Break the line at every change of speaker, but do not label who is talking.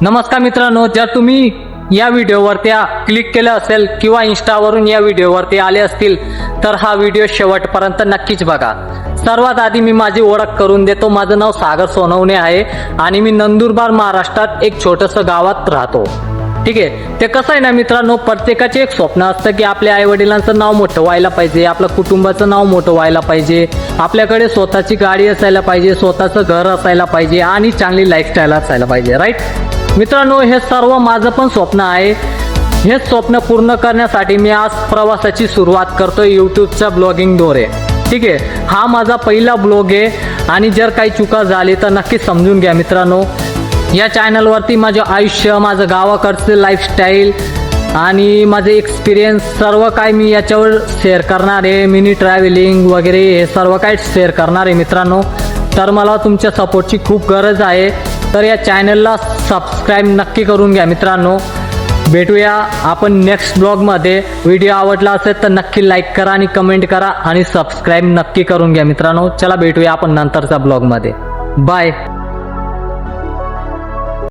नमस्कार मित्रांनो, जर तुम्ही या व्हिडिओवरती क्लिक केलं असेल किंवा इंस्टावरून या व्हिडिओवरती आले असतील तर हा व्हिडिओ शेवटपर्यंत नक्कीच बघा। सर्वात आधी मी माझी ओळख करून देतो। माझं नाव सागर सोनवणे आहे आणि मी नंदुरबार महाराष्ट्रात एक छोटंसं गावात राहतो। ठीक आहे, ते कसं आहे ना मित्रांनो, प्रत्येकाचे एक स्वप्न असतं की आपल्या आई वडिलांचं नाव मोठं व्हायला पाहिजे, आपल्या कुटुंबाचं नाव मोठं व्हायला पाहिजे, आपल्याकडे स्वतःची गाडी असायला पाहिजे, स्वतःचं घर असायला पाहिजे आणि चांगली लाईफस्टाईल असायला पाहिजे। राईट मित्रांनो, हे सर्व माझं पण स्वप्न आहे। हे स्वप्न पूर्ण करण्यासाठी मी आज प्रवासाची सुरुवात करतोय यूट्यूबच्या ब्लॉगिंगद्वारे। ठीक आहे, हा माझा पहिला ब्लॉग आहे आणि जर काही चुका झाली तर नक्की समजून घ्या मित्रांनो। या चॅनलवरती माझं आयुष्य, माझं गावाकडचं लाईफस्टाईल आणि माझे एक्सपिरियन्स सर्व काय मी याच्यावर शेअर करणार आहे। मिनी ट्रॅव्हलिंग वगैरे हे सर्व काय शेअर करणार आहे मित्रांनो। तर मला तुमच्या सपोर्टची खूप गरज आहे, तर या चॅनलला सबस्क्राईब नक्की करून घ्या मित्रांनो। भेटूया आपण नेक्स्ट ब्लॉगमध्ये। व्हिडिओ आवडला असेल तर नक्की लाईक करा आणि कमेंट करा आणि सबस्क्राईब नक्की करून घ्या मित्रांनो। चला भेटूया आपण नंतरच्या ब्लॉगमध्ये। बाय।